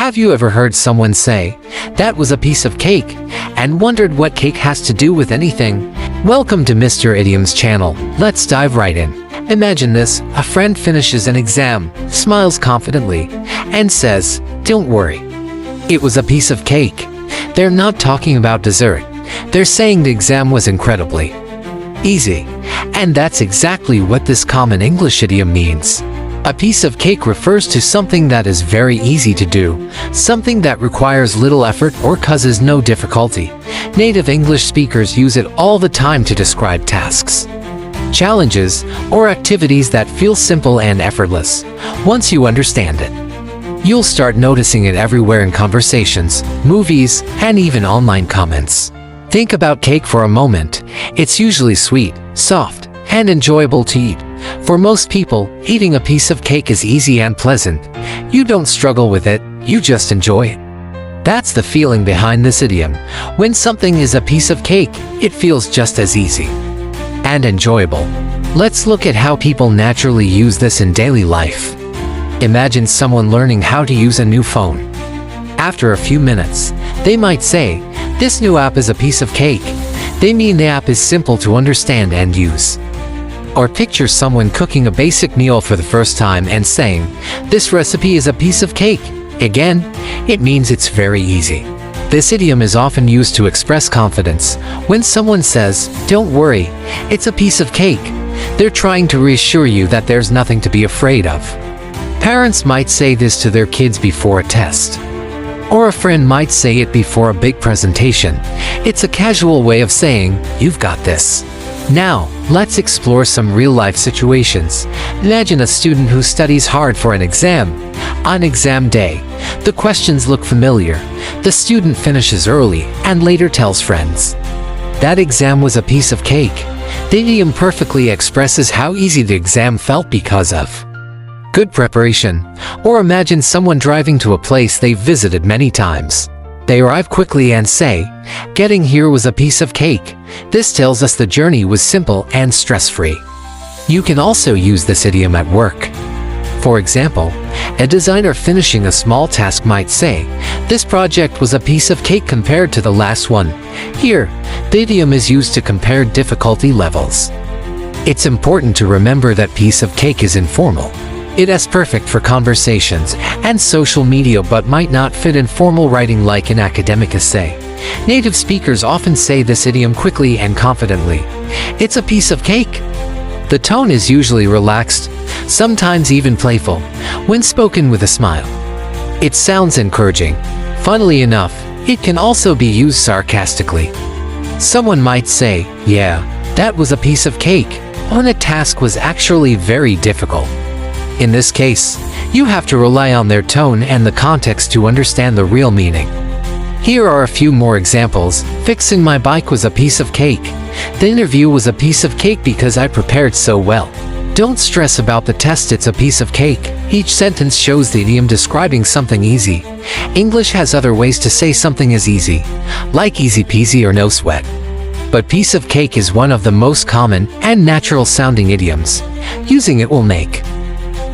Have you ever heard someone say, "That was a piece of cake," and wondered what cake has to do with anything? Welcome to Mr. Idiom's channel. Let's dive right in. Imagine this: a friend finishes an exam, smiles confidently, and says, "Don't worry, it was a piece of cake." They're not talking about dessert. They're saying the exam was incredibly easy. And that's exactly what this common English idiom means. A piece of cake refers to something that is very easy to do, something that requires little effort or causes no difficulty. Native English speakers use it all the time to describe tasks, challenges, or activities that feel simple and effortless. Once you understand it, you'll start noticing it everywhere in conversations, movies, and even online comments. Think about cake for a moment. It's usually sweet, soft, and enjoyable to eat. For most people, eating a piece of cake is easy and pleasant. You don't struggle with it, you just enjoy it. That's the feeling behind this idiom. When something is a piece of cake, it feels just as easy and enjoyable. Let's look at how people naturally use this in daily life. Imagine someone learning how to use a new phone. After a few minutes, they might say, "This new app is a piece of cake." They mean the app is simple to understand and use. Or picture someone cooking a basic meal for the first time and saying, "This recipe is a piece of cake." Again, it means it's very easy. This idiom is often used to express confidence. When someone says, "Don't worry, it's a piece of cake," they're trying to reassure you that there's nothing to be afraid of. Parents might say this to their kids before a test. Or a friend might say it before a big presentation. It's a casual way of saying, "You've got this." Now, let's explore some real-life situations. Imagine a student who studies hard for an exam. On exam day, the questions look familiar. The student finishes early and later tells friends, "That exam was a piece of cake." The idiom perfectly expresses how easy the exam felt because of good preparation. Or imagine someone driving to a place they've visited many times. They arrive quickly and say, "Getting here was a piece of cake." This tells us the journey was simple and stress-free. You can also use this idiom at work. For example, a designer finishing a small task might say, "This project was a piece of cake compared to the last one." Here, the idiom is used to compare difficulty levels. It's important to remember that piece of cake is informal. It is perfect for conversations and social media but might not fit in formal writing like an academic essay. Native speakers often say this idiom quickly and confidently. "It's a piece of cake." The tone is usually relaxed, sometimes even playful, when spoken with a smile. It sounds encouraging. Funnily enough, it can also be used sarcastically. Someone might say, "Yeah, that was a piece of cake," when a task was actually very difficult. In this case, you have to rely on their tone and the context to understand the real meaning. Here are a few more examples. "Fixing my bike was a piece of cake." "The interview was a piece of cake because I prepared so well." "Don't stress about the test, it's a piece of cake." Each sentence shows the idiom describing something easy. English has other ways to say something is easy, like easy peasy or no sweat. But piece of cake is one of the most common and natural sounding idioms. Using it will make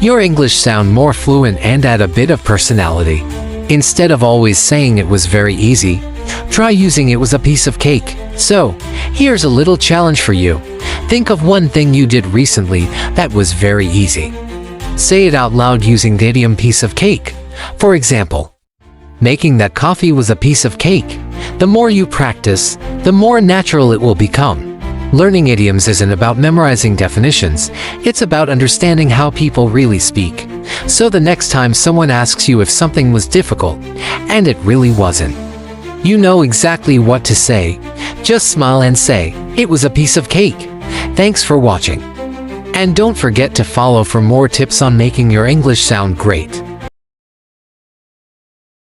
your English sound more fluent and add a bit of personality. Instead of always saying it was very easy, try using it was a piece of cake. So, here's a little challenge for you. Think of one thing you did recently that was very easy. Say it out loud using the idiom piece of cake. For example, "Making that coffee was a piece of cake." The more you practice, the more natural it will become. Learning idioms isn't about memorizing definitions, it's about understanding how people really speak. So the next time someone asks you if something was difficult, and it really wasn't, you know exactly what to say. Just smile and say, "It was a piece of cake." Thanks for watching. And don't forget to follow for more tips on making your English sound great.